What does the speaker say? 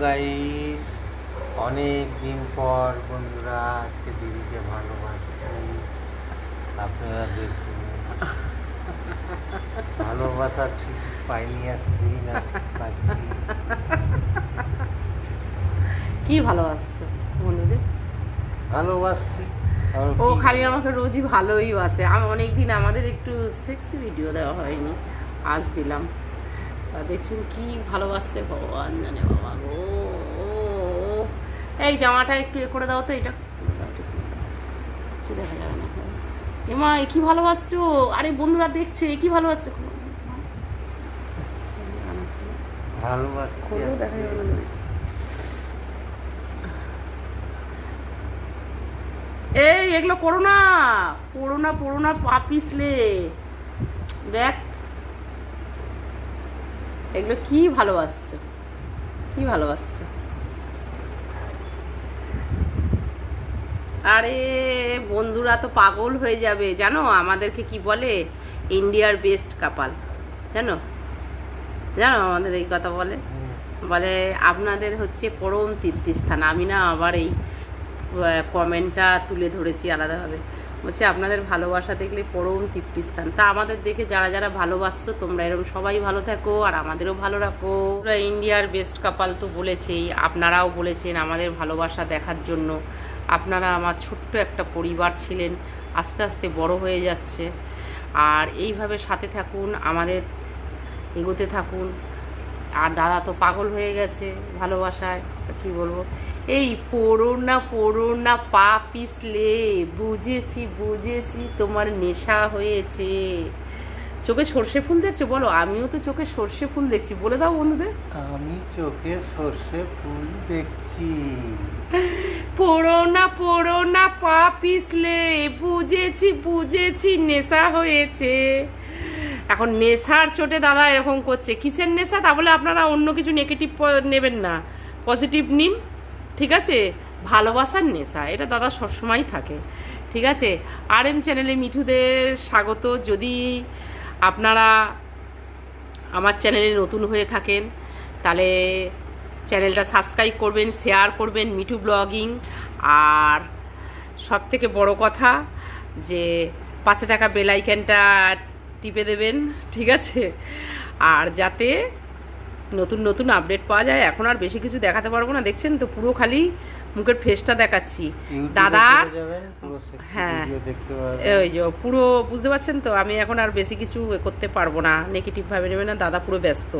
Guys, অনেক দিন পর বন্ধুরা আজকে দিদিকে ভালোবাসছি। আপনারা দেখুন, ভালোবাসার ছুটি পাইনি আজকে পাচ্ছি। কি ভালোবাসছো বন্ধুদের? ভালোবাসছি। ও খালি আমাকে রোজই ভালোই বাসে। আমি অনেকদিন আমাদের একটু সেক্সি ভিডিও দেওয়া হয়নি, আজ দিলাম। তা দেখছেন কি ভালোবাসছে, ভগবান জানে বাবা গো। এই জামাটা একটু এ করে দাও তো, এটা দেখা যাবে না। এমা কি ভালোবাসছো, আরে বন্ধুরা দেখছে কি ভালোবাসছে। দেখা যাবে না। এই এগুলো করো না, পড়ো না পা পিছলে। দেখ এগুলো কি ভালোবাসছো, কি ভালোবাসছো। আরে বন্ধুরা তো পাগল হয়ে যাবে জানো, আমাদেরকে কি বলে, ইন্ডিয়ার বেস্ট কাপাল। জানো জানো আমাদের এই কথা বলে আপনাদের হচ্ছে পরম তীর্থস্থান। আমি না আবার এই কমেন্টটা তুলে ধরেছি আলাদাভাবে, বলছে আপনাদের ভালোবাসা দেখলে পরম তৃপ্তিস্থান। তা আমাদের দেখে যারা যারা ভালোবাসছো তোমরা এরকম সবাই ভালো থাকো আর আমাদেরও ভালো রাখো। ইন্ডিয়ার বেস্ট কাপাল তো বলেছেই, আপনারাও বলেছেন আমাদের ভালোবাসা দেখার জন্য। আপনারা আমার ছোট্ট একটা পরিবার ছিলেন, আস্তে আস্তে বড় হয়ে যাচ্ছে। আর এইভাবে সাথে থাকুন, আমাদের এগোতে থাকুন। আর দাদা তো পাগল হয়ে গেছে ভালোবাসায়, কি বলবো। এই পড়ো না পা পিছলে, বুঝেছি তোমার নেশা হয়েছে। চোখে সর্ষে ফুল দেখছো বলো? আমিও তো চোখে সর্ষে ফুল দেখছি, বলে দাও বন্ধুদের। আমি চোখে সর্ষে ফুল দেখছি। পড়ো না পা পিছলে, বুঝেছি নেশা হয়েছে। এখন নেশার চোটে দাদা এরকম করছে। কিসের নেশা তা বলে আপনারা অন্য কিছু নেগেটিভ নেবেন না, পজিটিভ নিন, ঠিক আছে। ভালোবাসার নেশা এটা দাদা সবসময় থাকে, ঠিক আছে। আর এম চ্যানেলে মিঠুদের স্বাগত। যদি আপনারা আমার চ্যানেলে নতুন হয়ে থাকেন তাহলে চ্যানেলটা সাবস্ক্রাইব করবেন, শেয়ার করবেন, মিঠু ব্লগিং। আর সব থেকে বড় কথা যে পাশে থাকা বেল আইকনটা টিপে দেবেন, ঠিক আছে। আর যাতে নতুন আপডেট পাওয়া যায়। এখন আর বেশি কিছু দেখাতে পারবো না, দেখছেন তো পুরো খালি মুখের ফেসটা দেখাচ্ছি দাদা। হ্যাঁ ওই যে পুরো বুঝতে পারছেন তো, আমি এখন আর বেশি কিছু করতে পারবো না, নেগেটিভ ভাবে নেবে না, দাদা পুরো ব্যস্ত।